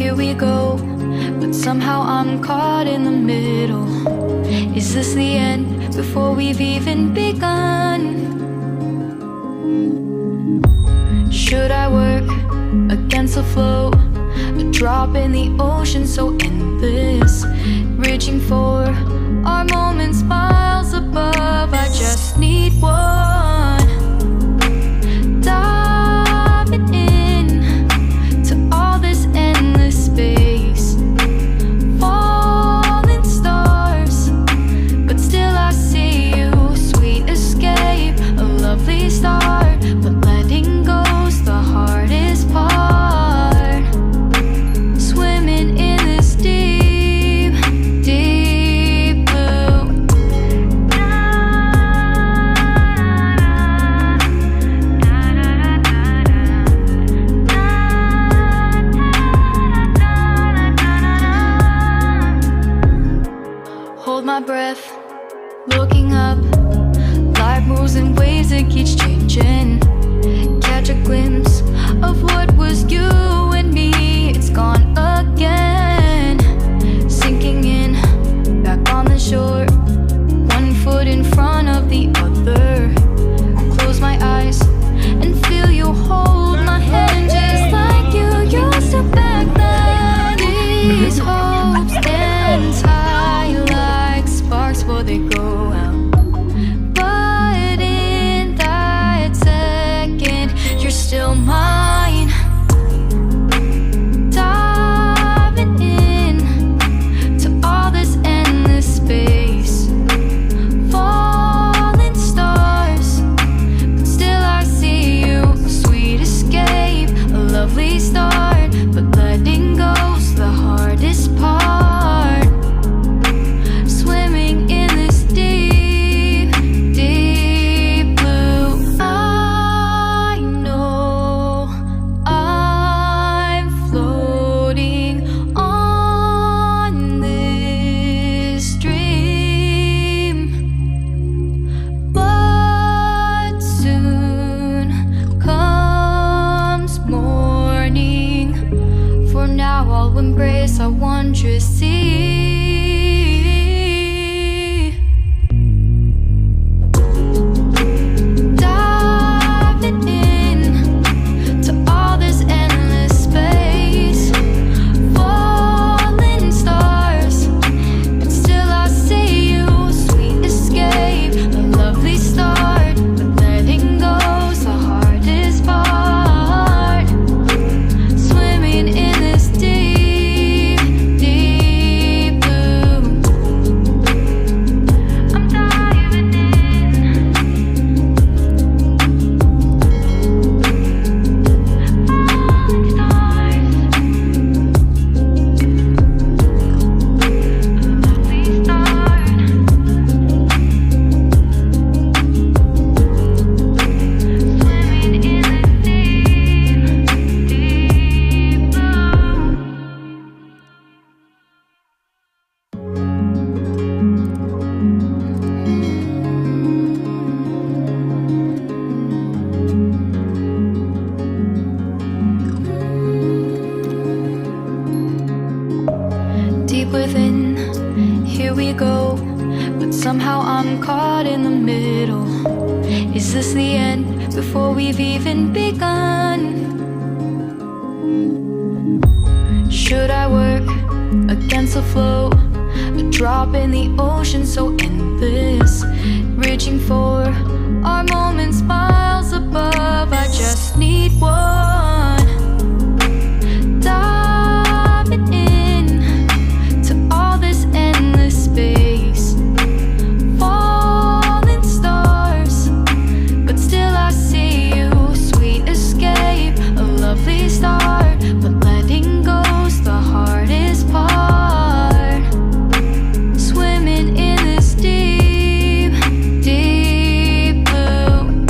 here we go, but somehow I'm caught in the middle. Is this the end before we've even begun? Should I work against the flow? A drop in the ocean so endless, reaching for our moments miles above. I just need one, diving in to all this endless space, falling stars, but still I see you. Sweet escape, a lovely start, but letting go's the hardest part. Swimming in this deep, deep blue. Hold my breath, looking up. Life moves in waves that keeps changing. Catch a glimpse of what was you and me. It's gone again, sinking in, back on the shore. One foot in front of the other. Close my eyes and feel you hold my hand just like you used to back then. These hopes stand high like sparks before they go out. But in that second, you're still mine. Diving in to all this endless space, falling stars, but still I see you. Sweet escape, a lovely start, but letting go's the hardest part. Swimming in this deep, deep blue. I know I'm floating on this dream, but soon comes morning. For now I'll embrace our wondrous sea. Diving in to all this endless space, falling stars, but still I see you. Sweet escape, a lovely start, but letting go's the hardest part. Swimming in this deep, deep blue. I'm diving in. Falling stars, lovely start. Swimming in this deep, deep blue. Deep within, here we go, but somehow I'm caught in the middle. Is this the end before we've even begun? Should I work against the flow? A drop in the ocean so endless, reaching for our moments miles above. I just need one, diving in to all this endless space, falling stars, but still I see you. Sweet escape, a lovely start, but letting go's the hardest part. Swimming in this deep, deep blue.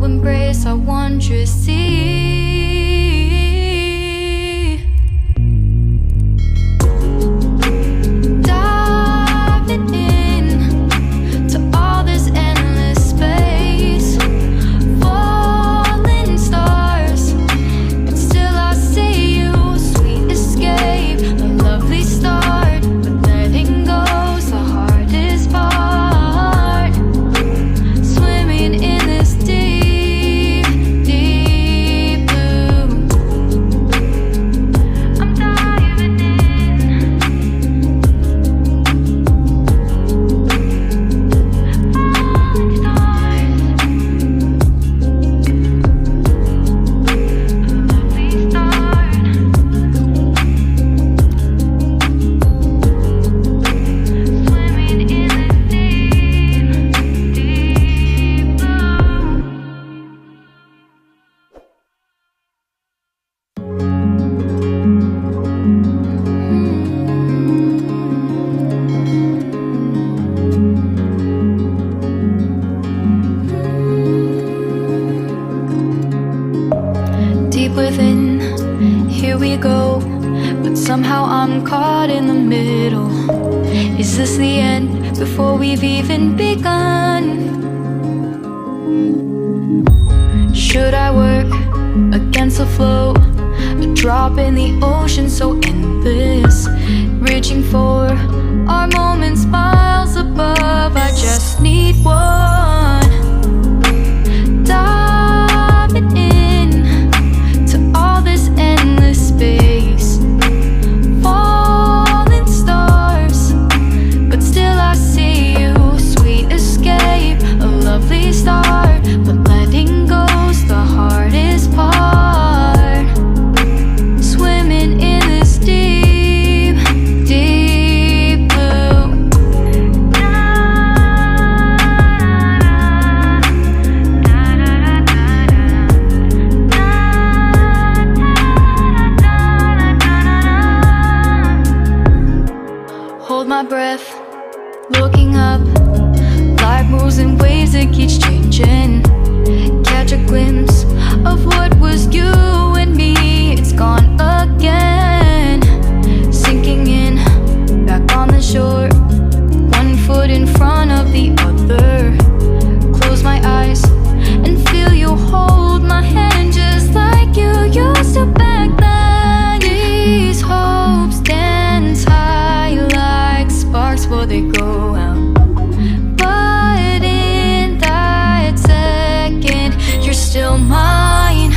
embrace our wondrous sea. Diving in to all this endless space, falling stars, but still I see you. Sweet escape, a lovely start, but letting go's the hardest part. Swimming in this deep, deep blue. I'm diving in. Falling stars, swimming in this deep, deep blue. Deep within, here we go, but somehow I'm caught in the middle. Is this the end before we've even begun? Should I work against the flow? A drop in the ocean so endless, reaching for our moments miles above. I just need one. Diving in to all this endless space, falling stars, but still I see you. Sweet escape, a lovely start, but letting go's the hardest part. Swimming in this deep, deep blue. Hold my breath, looking up. Life moves in ways that keeps changing. Catch a glimpse of what was you and me. It's gone again. Sinking in, back on the shore. One foot in front of the other. Close my eyes and feel you hold my hand just like you used to back then. These hopes dance high like sparks before they go out. But in that second, you're still mine.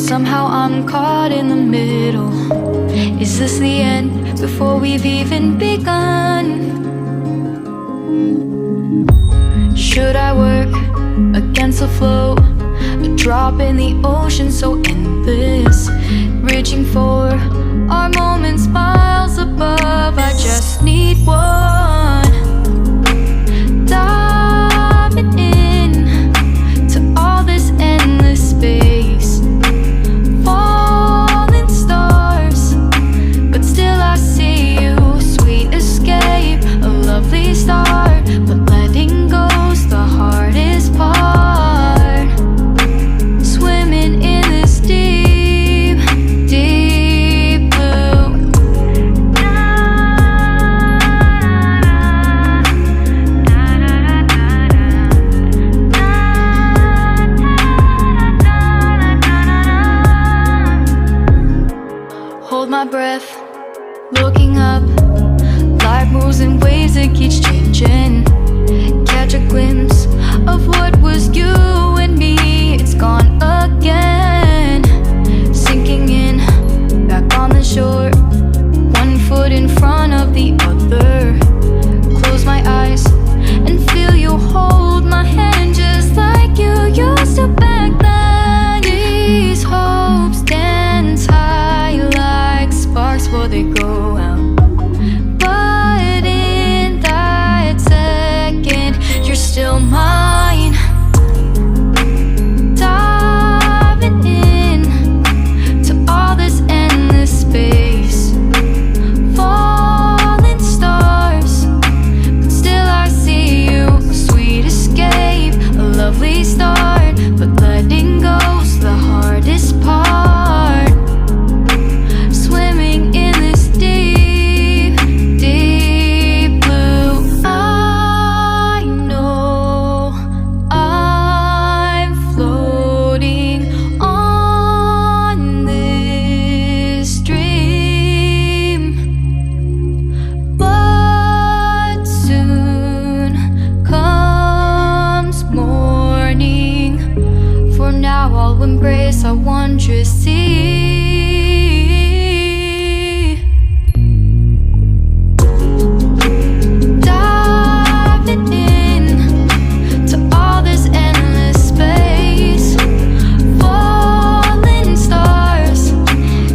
somehow I'm caught in the middle. Is this the end before we've even begun? Should I work against the flow? A drop in the ocean so endless, reaching for our moments miles above. I just need one, diving in to all this endless space, falling stars, but still I see you. Sweet escape, a lovely start, but letting go's the hardest part. Swimming in this deep, deep blue. Hold my breath, looking up. Life moves in waves that keeps changing. Catch a glimpse of what was you and me. It's gone again, sinking in, back on the shore. One foot in front of the other. Close my eyes and feel you hold my hand just like you used to back then. These hopes dance high like sparks before they go out. But in that second, you're still mine. Diving in to all this endless space, falling stars, but still I see you. Sweet escape, a lovely start, but letting go's the hardest part. Swimming in this deep, deep blue. I know I'm floating on this dream, but soon comes morning. For now I'll embrace our wondrous sea. Diving in to all this endless space, falling stars,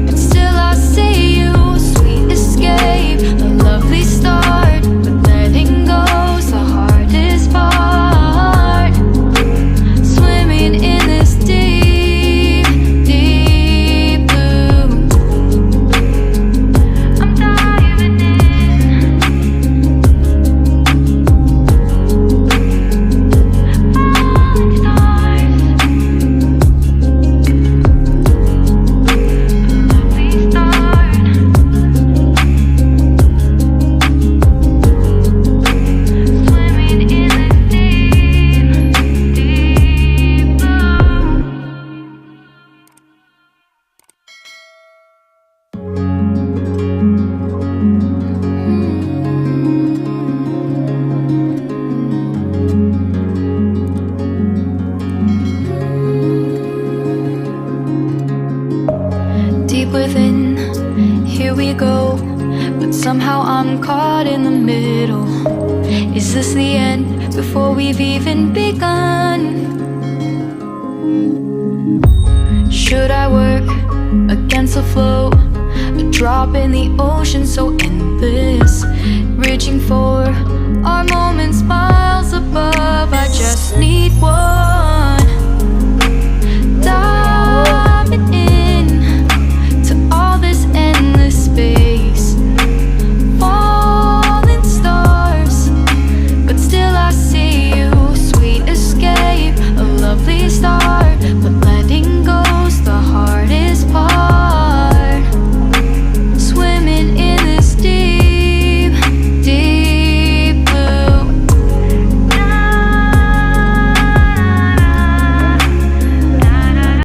but still I see you. Sweet escape, a lovely start, but letting go's the hardest part. Swimming in this deep, deep blue. I'm diving in. Falling stars, lovely start. Swimming in this deep, deep blue. Deep within, here we go, but somehow I'm caught in the middle. Is this the end before we've even begun? Should I work against the flow? A drop in the ocean so endless, reaching for our moments miles above. I just need one,